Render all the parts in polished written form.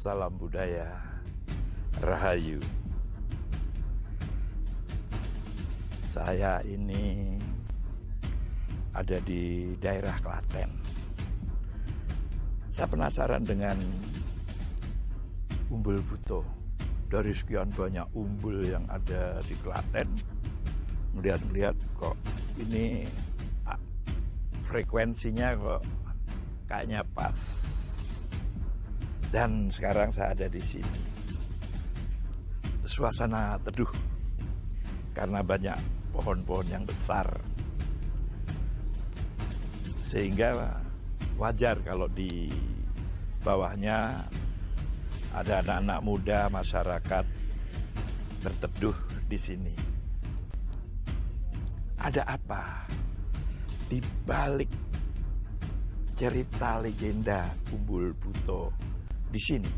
Salam budaya, Rahayu. Saya ini ada di daerah Klaten. Saya penasaran dengan umbul buto. Dari sekian banyak umbul yang ada di Klaten, melihat-lihat kok ini frekuensinya kok kayaknya pas. Dan sekarang saya ada di sini. Suasana teduh karena banyak pohon-pohon yang besar. Sehingga wajar kalau di bawahnya ada anak-anak muda, masyarakat berteduh di sini. Ada apa di balik cerita legenda Umbul Buto di sini?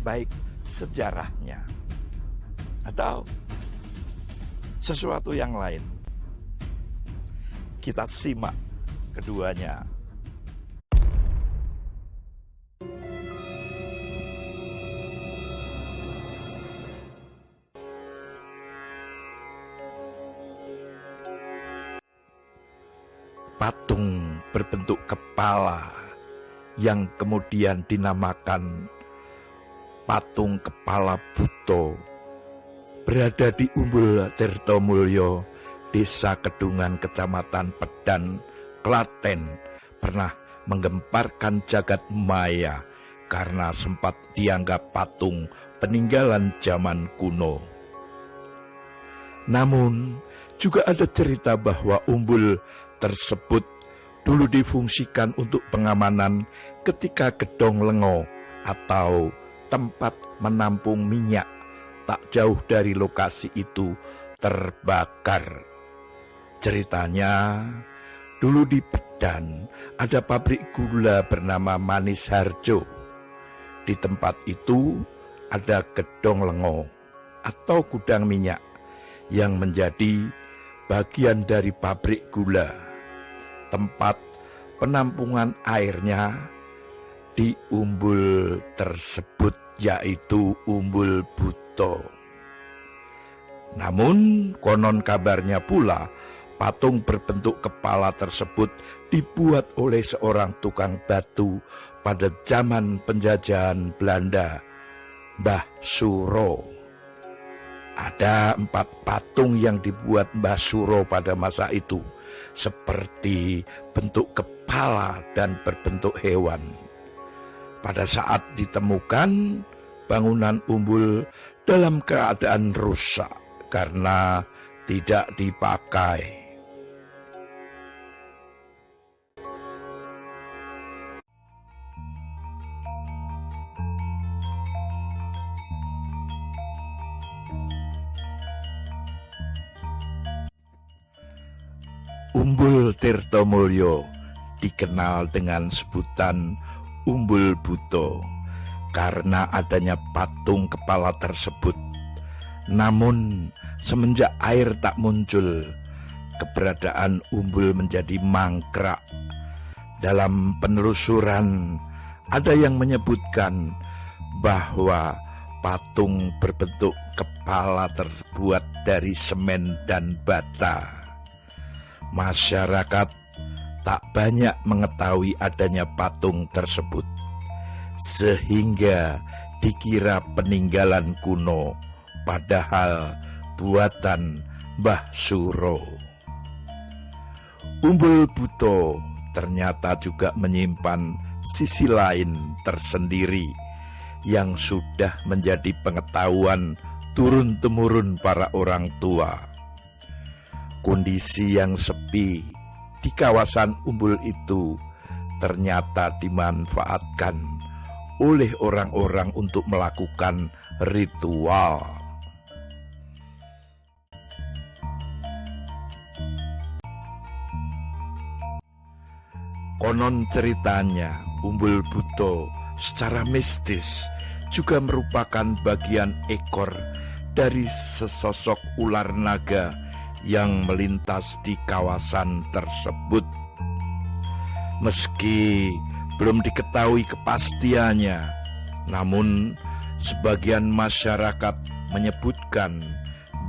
Baik sejarahnya atau sesuatu yang lain. Kita simak keduanya. Patung berbentuk kepala yang kemudian dinamakan patung kepala Buto berada di Umbul Tirtomulyo, Desa Kedungan, Kecamatan Pedan, Klaten, pernah menggemparkan jagat maya karena sempat dianggap patung peninggalan zaman kuno. Namun juga ada cerita bahwa umbul tersebut dulu difungsikan untuk pengamanan ketika gedong lengo atau tempat menampung minyak tak jauh dari lokasi itu terbakar. Ceritanya, dulu di Pedan ada pabrik gula bernama Manis Harjo. Di tempat itu ada gedong lengo atau gudang minyak yang menjadi bagian dari pabrik gula. Tempat penampungan airnya di umbul tersebut yaitu Umbul Buto. Namun konon kabarnya pula patung berbentuk kepala tersebut dibuat oleh seorang tukang batu pada zaman penjajahan Belanda, Mbah Suro. Ada 4 patung yang dibuat Mbah Suro pada masa itu, seperti bentuk kepala dan berbentuk hewan. Pada saat ditemukan, bangunan umbul dalam keadaan rusak karena tidak dipakai. Umbul Tirtomulyo dikenal dengan sebutan Umbul Buto karena adanya patung kepala tersebut. Namun semenjak air tak muncul, keberadaan umbul menjadi mangkrak. Dalam penelusuran ada yang menyebutkan bahwa patung berbentuk kepala terbuat dari semen dan bata. Masyarakat tak banyak mengetahui adanya patung tersebut, sehingga dikira peninggalan kuno, padahal buatan Mbah Suro. Umbul Buto ternyata juga menyimpan sisi lain tersendiri yang sudah menjadi pengetahuan turun-temurun para orang tua. Kondisi yang sepi di kawasan umbul itu ternyata dimanfaatkan oleh orang-orang untuk melakukan ritual. Konon ceritanya, Umbul Buto secara mistis juga merupakan bagian ekor dari sesosok ular naga yang melintas di kawasan tersebut. Meski belum diketahui kepastiannya. Namun sebagian masyarakat menyebutkan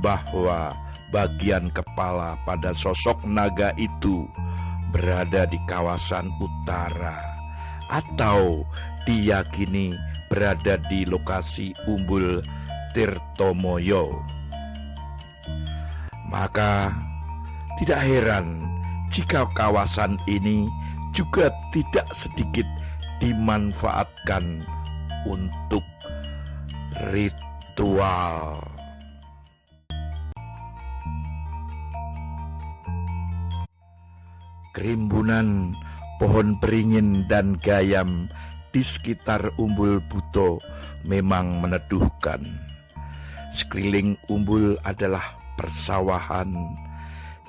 bahwa bagian kepala pada sosok naga itu berada di kawasan utara atau diyakini berada di lokasi Umbul Tirtomoyo. Maka tidak heran jika kawasan ini juga tidak sedikit dimanfaatkan untuk ritual. Kerimbunan pohon beringin dan gayam di sekitar Umbul Buto memang meneduhkan. Sekeliling umbul adalah persawahan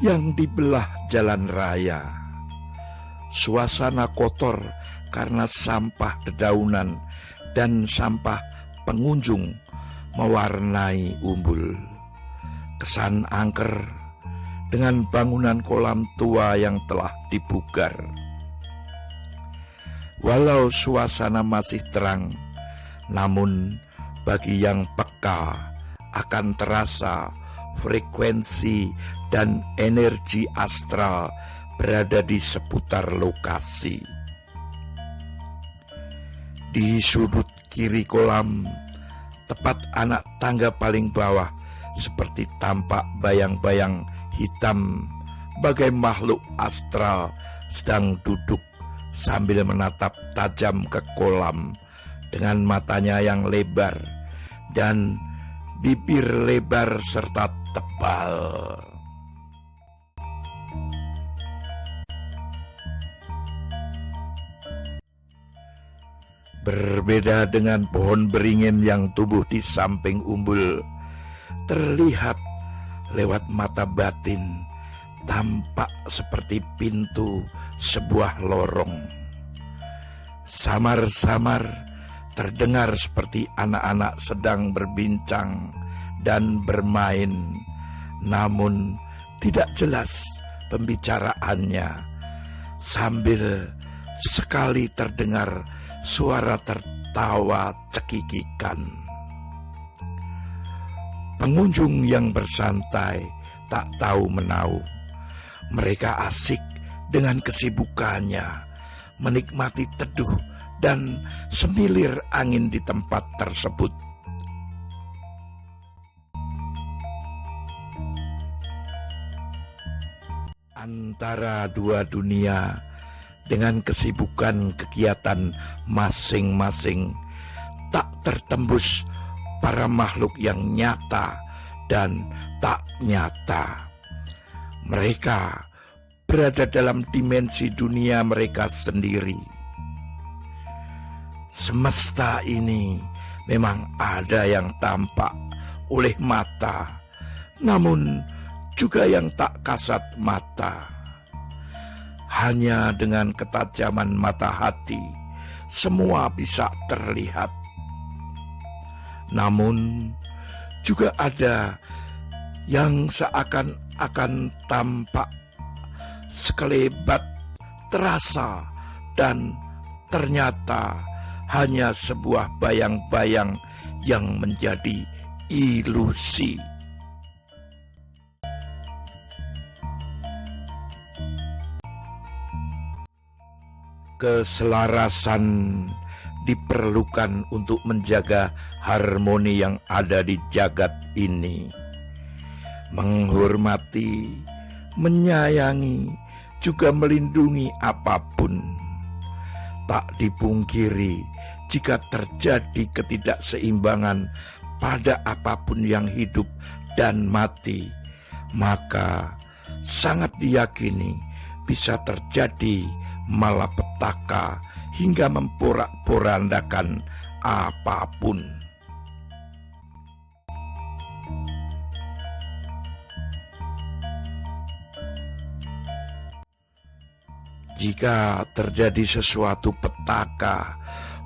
yang dibelah jalan raya. Suasana kotor karena sampah dedaunan dan sampah pengunjung mewarnai umbul. Kesan angker dengan bangunan kolam tua yang telah dipugar. Walau suasana masih terang, namun bagi yang peka akan terasa frekuensi dan energi astral berada di seputar lokasi. Di sudut kiri kolam, tepat anak tangga paling bawah, seperti tampak bayang-bayang hitam bagai makhluk astral sedang duduk sambil menatap tajam ke kolam dengan matanya yang lebar dan bibir lebar serta tebal. Berbeda dengan pohon beringin yang tumbuh di samping umbul, terlihat lewat mata batin tampak seperti pintu sebuah lorong. Samar-samar terdengar seperti anak-anak sedang berbincang dan bermain, namun tidak jelas pembicaraannya. Sambil sesekali terdengar suara tertawa cekikikan. Pengunjung yang bersantai tak tahu menau. Mereka asik dengan kesibukannya, menikmati teduh dan semilir angin di tempat tersebut. Antara dua dunia dengan kesibukan kegiatan masing-masing, tak tertembus para makhluk yang nyata dan tak nyata. Mereka berada dalam dimensi dunia mereka sendiri. Semesta ini memang ada yang tampak oleh mata, namun juga yang tak kasat mata. Hanya dengan ketajaman mata hati, semua bisa terlihat. Namun juga ada yang seakan-akan tampak sekelebat terasa dan ternyata hanya sebuah bayang-bayang yang menjadi ilusi. Keselarasan diperlukan untuk menjaga harmoni yang ada di jagat ini. Menghormati, menyayangi, juga melindungi apapun. Tak dipungkiri jika terjadi ketidakseimbangan pada apapun yang hidup dan mati, maka sangat diyakini bisa terjadi malapetaka hingga memporak-porandakan apapun. Jika terjadi sesuatu petaka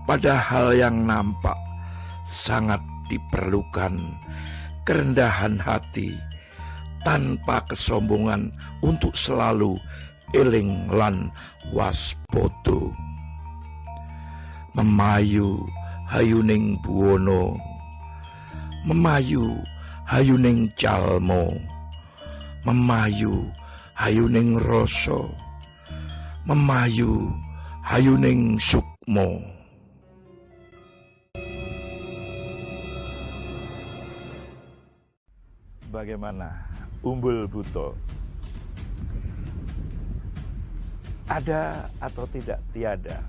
pada hal yang nampak, sangat diperlukan kerendahan hati tanpa kesombongan untuk selalu eling lan waspada. memayu hayuning buwono, memayu hayuning calmo, memayu hayuning rasa, memayu hayuning sukmo. Bagaimana Umbul Buto? Ada atau tidak tiada?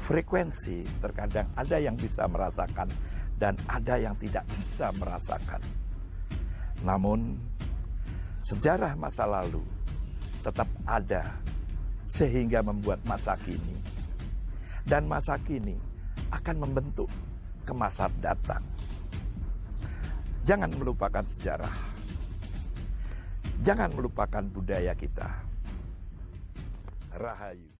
Frekuensi terkadang ada yang bisa merasakan dan ada yang tidak bisa merasakan. Namun sejarah masa lalu tetap ada sehingga membuat masa kini. Dan masa kini akan membentuk ke masa datang. Jangan melupakan sejarah. Jangan melupakan budaya kita. Rahayu.